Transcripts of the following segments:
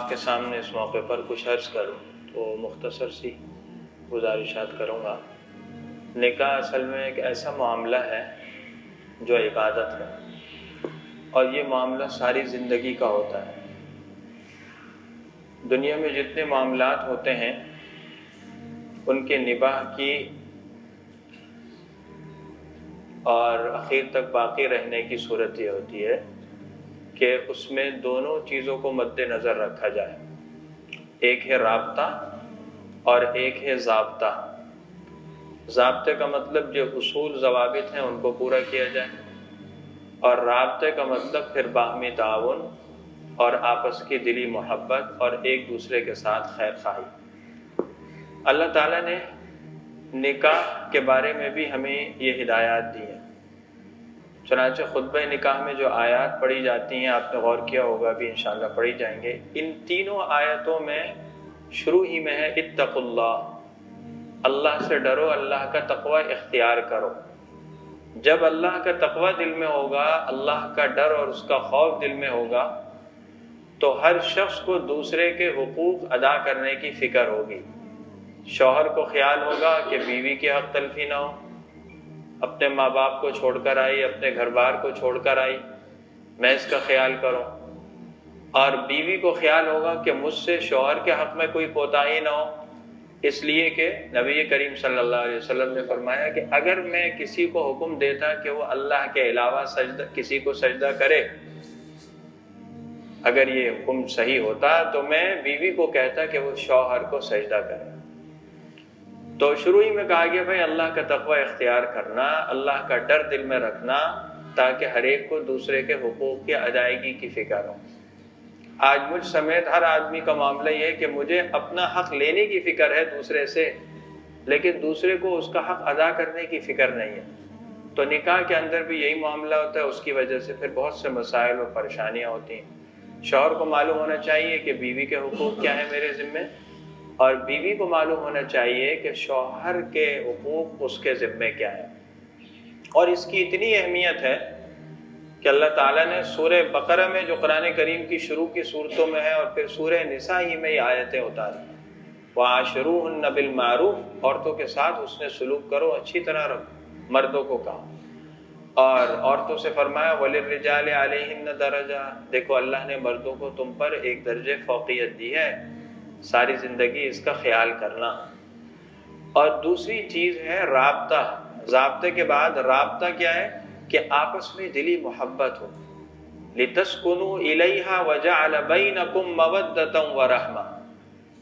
کے سامنے اس موقع پر کچھ عرض کروں تو مختصر سی گزارشات کروں گا۔ نکاح اصل میں ایک ایسا معاملہ ہے جو عبادت ہے، اور یہ معاملہ ساری زندگی کا ہوتا ہے۔ دنیا میں جتنے معاملات ہوتے ہیں ان کے نباہ کی اور اخیر تک باقی رہنے کی صورت یہ ہوتی ہے کہ اس میں دونوں چیزوں کو مد نظر رکھا جائے، ایک ہے رابطہ اور ایک ہے ضابطہ۔ ضابطے کا مطلب جو اصول ضوابط ہیں ان کو پورا کیا جائے، اور رابطے کا مطلب پھر باہمی تعاون اور آپس کی دلی محبت اور ایک دوسرے کے ساتھ خیر خواہی۔ اللہ تعالیٰ نے نکاح کے بارے میں بھی ہمیں یہ ہدایات دی ہیں۔ چنانچہ خطبہ نکاح میں جو آیات پڑھی جاتی ہیں، آپ نے غور کیا ہوگا، بھی انشاءاللہ پڑھی جائیں گے۔ ان تینوں آیتوں میں شروع ہی میں ہے اتقوا اللہ، اللہ سے ڈرو، اللہ کا تقوی اختیار کرو۔ جب اللہ کا تقوی دل میں ہوگا، اللہ کا ڈر اور اس کا خوف دل میں ہوگا، تو ہر شخص کو دوسرے کے حقوق ادا کرنے کی فکر ہوگی۔ شوہر کو خیال ہوگا کہ بیوی کے حق تلفی نہ ہو، اپنے ماں باپ کو چھوڑ کر آئی، اپنے گھر بار کو چھوڑ کر آئی، میں اس کا خیال کروں۔ اور بیوی کو خیال ہوگا کہ مجھ سے شوہر کے حق میں کوئی کوتاہی نہ ہو، اس لیے کہ نبی کریم صلی اللہ علیہ وسلم نے فرمایا کہ اگر میں کسی کو حکم دیتا کہ وہ اللہ کے علاوہ کسی کو سجدہ کرے، اگر یہ حکم صحیح ہوتا تو میں بیوی کو کہتا کہ وہ شوہر کو سجدہ کرے۔ تو شروع ہی میں کہا گیا بھائی اللہ کا تقوی اختیار کرنا، اللہ کا ڈر دل میں رکھنا، تاکہ ہر ایک کو دوسرے کے حقوق کی ادائیگی کی فکر ہو۔ آج مجھ سمیت ہر آدمی کا معاملہ یہ ہے کہ مجھے اپنا حق لینے کی فکر ہے دوسرے سے، لیکن دوسرے کو اس کا حق ادا کرنے کی فکر نہیں ہے۔ تو نکاح کے اندر بھی یہی معاملہ ہوتا ہے، اس کی وجہ سے پھر بہت سے مسائل اور پریشانیاں ہوتی ہیں۔ شوہر کو معلوم ہونا چاہیے کہ بیوی کے حقوق کیا ہیں میرے ذمے، اور بیوی کو معلوم ہونا چاہیے کہ شوہر کے حقوق اس کے ذمے کیا ہے۔ اور اس کی اتنی اہمیت ہے کہ اللہ تعالیٰ نے سورہ بقرہ میں جو قرآن کریم کی شروع کی صورتوں میں ہے، اور پھر سورہ نساء ہی میں یہ آیتیں اتاری، وَعَاشِرُوهُنَّ بِالْمَعْرُوفِ، عورتوں کے ساتھ اس نے سلوک کرو، اچھی طرح رکھو، مردوں کو کہا۔ اور عورتوں سے فرمایا وَلِلرِّجَالِ عَلَيْهِنَّ دَرَجَةٌ، دیکھو اللہ نے مردوں کو تم پر ایک درجے فوقیت دی ہے، ساری زندگی اس کا خیال کرنا۔ اور دوسری چیز ہے رابطہ۔ ضابطے کے بعد رابطہ کیا ہے کہ آپس میں دلی محبت ہو، لِتَسْكُنُوا إِلَيْهَا وَجَعَلَ بَيْنَكُمْ مَوَدَّةً وَرَحْمَةً۔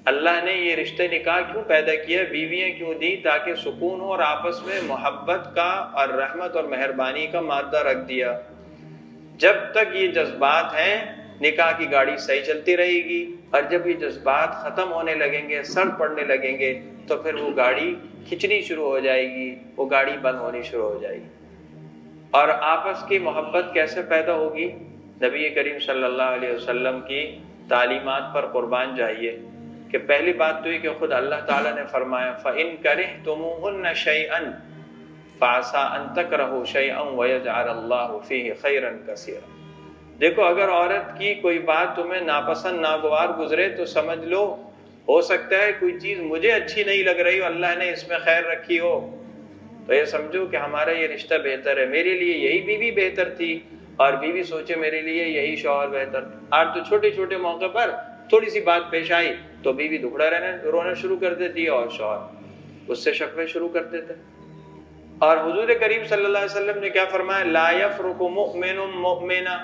اللہ نے یہ رشتے نکاح کیوں پیدا کیا، بیویاں کیوں دی، تاکہ سکون ہو اور آپس میں محبت کا اور رحمت اور مہربانی کا مادہ رکھ دیا۔ جب تک یہ جذبات ہیں نکاح کی گاڑی صحیح چلتی رہے گی، اور جب یہ جذبات ختم ہونے لگیں گے، سڑ پڑنے لگیں گے، تو پھر وہ گاڑی کھچنی شروع ہو جائے گی، وہ گاڑی بند ہونی شروع ہو جائے گی۔ اور آپس کی محبت کیسے پیدا ہوگی؟ نبی کریم صلی اللہ علیہ وسلم کی تعلیمات پر قربان جائیے کہ پہلی بات تو یہ کہ خود اللہ تعالیٰ نے فرمایا فَإِن كَرِهْتُمُوهُنَّ شَيْئًا فَعَسَىٰ أَن تَكْرَهُوا شَيْئًا وَيَجْعَلَ اللَّهُ فِيهِ خَيْرًا كَثِيرًا۔ دیکھو اگر عورت کی کوئی بات تمہیں ناپسند ناگوار گزرے تو سمجھ لو ہو سکتا ہے کوئی چیز مجھے اچھی نہیں لگ رہی ہو، اللہ نے اس میں خیر رکھی ہو، تو یہ سمجھو کہ ہمارا یہ رشتہ بہتر ہے، میرے لیے یہی بیوی بہتر تھی، اور بیوی سوچے میرے لیے یہی شوہر بہتر تھا۔ آج تو چھوٹے چھوٹے موقع پر تھوڑی سی بات پیش آئی تو بیوی دکھڑا رونا شروع کر دیتی ہے، اور شوہر اس سے شکوے شروع کر دیتے۔ اور حضور کریم صلی اللہ علیہ وسلم نے کیا فرمایا، لا یفرق مؤمن مؤمنا،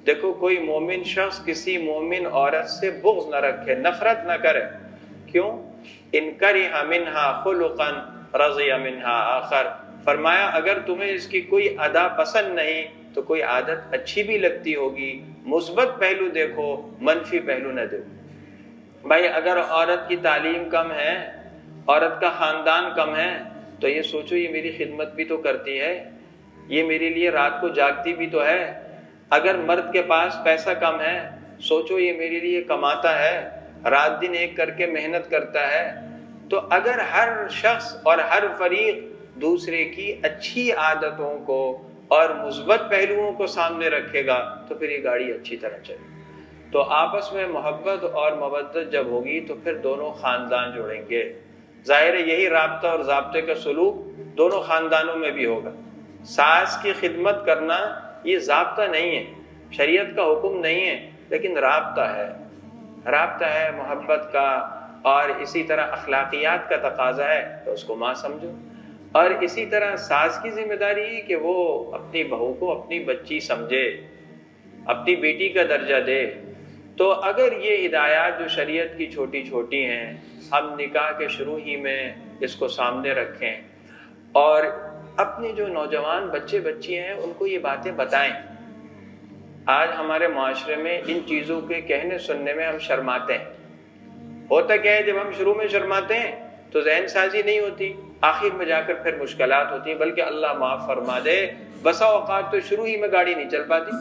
دیکھو کوئی مومن شخص کسی مومن عورت سے بغض نہ رکھے، نفرت نہ کرے۔ کیوں؟ ان کرہ منہا خلقا رضی منہا آخر، فرمایا اگر تمہیں اس کی کوئی ادا پسند نہیں تو کوئی عادت اچھی بھی لگتی ہوگی، مثبت پہلو دیکھو، منفی پہلو نہ دیکھو۔ بھائی اگر عورت کی تعلیم کم ہے، عورت کا خاندان کم ہے، تو یہ سوچو یہ میری خدمت بھی تو کرتی ہے، یہ میرے لیے رات کو جاگتی بھی تو ہے۔ اگر مرد کے پاس پیسہ کم ہے، سوچو یہ میرے لیے کماتا ہے، رات دن ایک کر کے محنت کرتا ہے۔ تو اگر ہر شخص اور ہر فریق دوسرے کی اچھی عادتوں کو اور مثبت پہلوؤں کو سامنے رکھے گا تو پھر یہ گاڑی اچھی طرح چلے۔ تو آپس میں محبت اور مودت جب ہوگی تو پھر دونوں خاندان جڑیں گے. ظاہر ہے یہی رابطہ اور ضابطے کا سلوک دونوں خاندانوں میں بھی ہوگا. ساس کی خدمت کرنا یہ ضابطہ نہیں ہے، شریعت کا حکم نہیں ہے، لیکن رابطہ ہے، رابطہ ہے محبت کا، اور اسی طرح اخلاقیات کا تقاضا ہے تو اس کو ماں سمجھو. اور اسی طرح ساس کی ذمہ داری ہے کہ وہ اپنی بہو کو اپنی بچی سمجھے، اپنی بیٹی کا درجہ دے. تو اگر یہ ہدایات جو شریعت کی چھوٹی چھوٹی ہیں ہم نکاح کے شروع ہی میں اس کو سامنے رکھیں اور اپنے جو نوجوان بچے بچی ہیں ان کو یہ باتیں بتائیں. آج ہمارے معاشرے میں ان چیزوں کے کہنے سننے میں ہم شرماتے ہیں. ہوتا کیا ہے، جب ہم شروع میں شرماتے ہیں تو ذہن سازی نہیں ہوتی، آخر میں جا کر پھر مشکلات ہوتی ہیں. بلکہ اللہ معاف فرما دے، بسا اوقات تو شروع ہی میں گاڑی نہیں چل پاتی،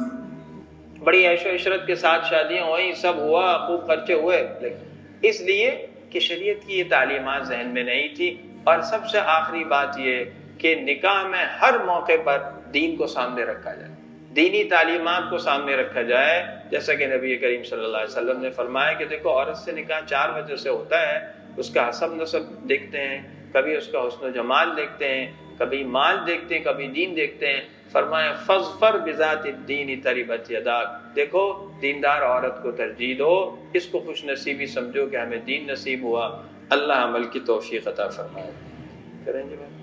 بڑی عیش و عشرت کے ساتھ شادیاں ہوئیں، سب ہوا، خوب خرچے ہوئے، لیکن اس لیے کہ شریعت کی یہ تعلیمات ذہن میں نہیں تھی. اور سب سے آخری بات یہ کہ نکاح میں ہر موقع پر دین کو سامنے رکھا جائے، دینی تعلیمات کو سامنے رکھا جائے. جیسا کہ نبی کریم صلی اللہ علیہ وسلم نے فرمایا کہ دیکھو عورت سے نکاح 4 وجہ سے ہوتا ہے. اس کا حسب نسب دیکھتے ہیں، کبھی اس کا حسن و جمال دیکھتے ہیں، کبھی مال دیکھتے ہیں، کبھی دین دیکھتے ہیں. فرمایا فاظفر بذات الدین تربت یداک، دیکھو دیندار عورت کو ترجیح دو، اس کو خوش نصیبی سمجھو کہ ہمیں دین نصیب ہوا. اللہ عمل کی توفیق عطا فرمائے. کریں گے بات.